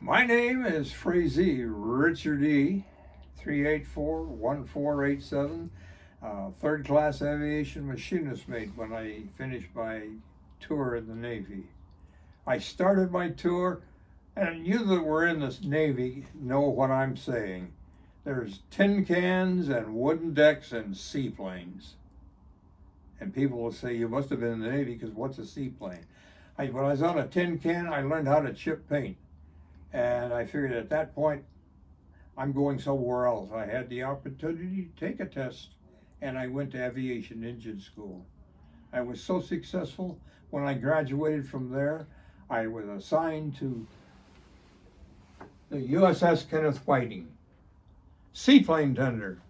My name is Frazee, Richard E. 384-1487, third class aviation machinist mate when I finished my tour in the Navy. I started my tour, and you that were in the Navy know what I'm saying. There's tin cans and wooden decks and seaplanes. And people will say, you must have been in the Navy because what's a seaplane? When I was on a tin can, I learned how to chip paint. And I figured at that point, I'm going somewhere else. I had the opportunity to take a test, and I went to aviation engine school. I was so successful, when I graduated from there, I was assigned to the USS Kenneth Whiting. Seaplane tender.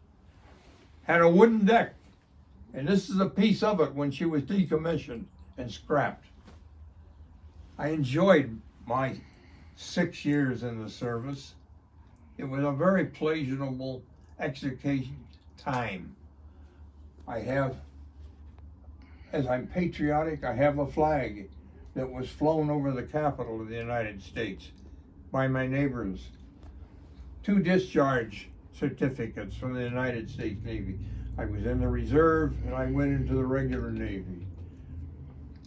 Had a wooden deck. And this is a piece of it when she was decommissioned and scrapped. I enjoyed my 6 years in the service. It was a very pleasurable execution time. As I'm patriotic, I have a flag that was flown over the Capitol of the United States by my neighbors. 2 discharge certificates from the United States Navy. I was in the reserve and I went into the regular Navy.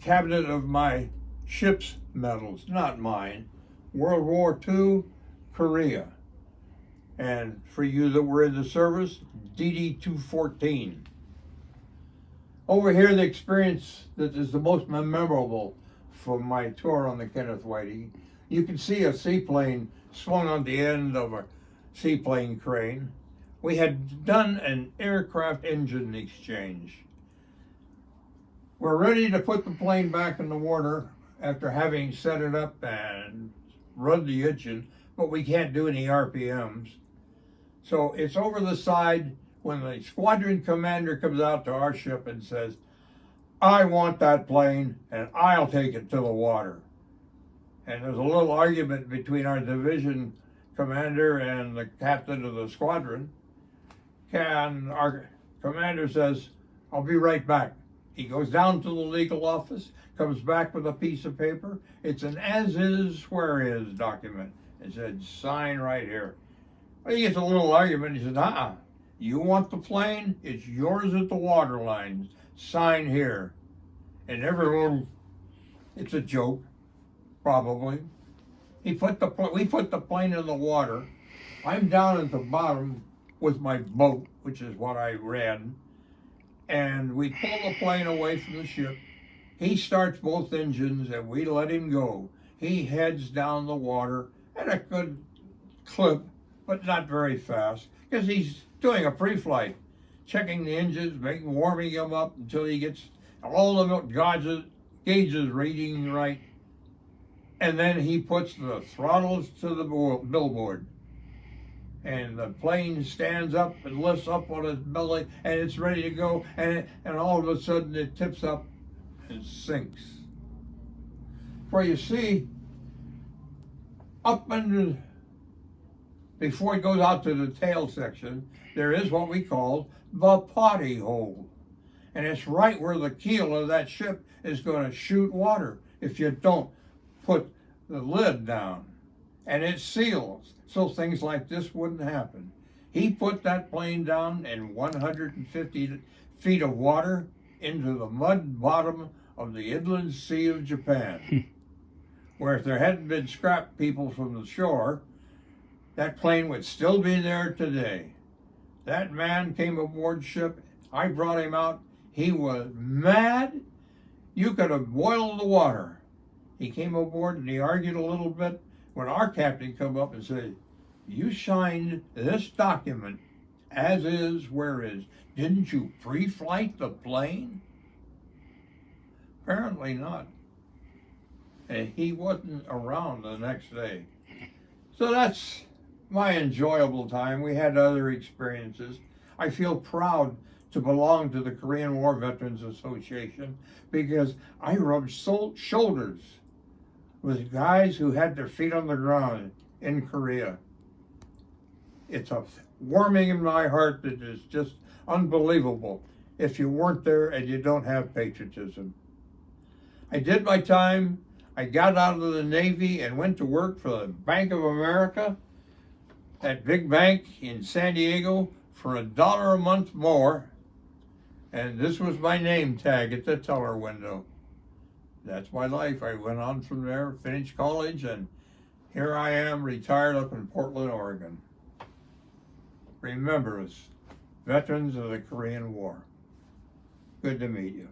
Cabinet of my ship's medals, not mine. World War II, Korea. And for you that were in the service, DD-214. Over here, the experience that is the most memorable from my tour on the Kenneth Whiting, you can see a seaplane swung on the end of a seaplane crane. We had done an aircraft engine exchange. We're ready to put the plane back in the water after having set it up and run the engine, but we can't do any RPMs. So it's over the side when the squadron commander comes out to our ship and says, I want that plane and I'll take it to the water. And there's a little argument between our division commander and the captain of the squadron. And our commander says, I'll be right back. He goes down to the legal office, comes back with a piece of paper. It's an as-is, where-is document. It said, sign right here. Well, he gets a little argument. He says, you want the plane? It's yours at the waterline. Sign here. And everyone, it's a joke, probably. We put the plane in the water. I'm down at the bottom with my boat, which is what I ran. And we pull the plane away from the ship. He starts both engines and we let him go. He heads down the water at a good clip, but not very fast, because he's doing a pre-flight, checking the engines, warming them up until he gets all the gauges reading right. And then he puts the throttles to the billboard. And the plane stands up and lifts up on its belly, and it's ready to go, and all of a sudden it tips up and sinks. For you see, up under, before it goes out to the tail section, there is what we call the potty hole. And it's right where the keel of that ship is going to shoot water if you don't put the lid down. And it seals, so things like this wouldn't happen. He put that plane down in 150 feet of water into the mud bottom of the inland sea of Japan, where if there hadn't been scrap people from the shore, that plane would still be there today. That man came aboard ship. I brought him out. He was mad. You could have boiled the water. He came aboard and he argued a little bit. When our captain come up and said, you signed this document as is, where is. Didn't you pre-flight the plane? Apparently not. And he wasn't around the next day. So that's my enjoyable time. We had other experiences. I feel proud to belong to the Korean War Veterans Association because I rubbed shoulders with guys who had their feet on the ground in Korea. It's a warming in my heart that is just unbelievable if you weren't there and you don't have patriotism. I did my time. I got out of the Navy and went to work for the Bank of America, that big bank in San Diego, for $1 a month more. And this was my name tag at the teller window. That's my life. I went on from there, finished college, and here I am, retired up in Portland, Oregon. Remember us, veterans of the Korean War. Good to meet you.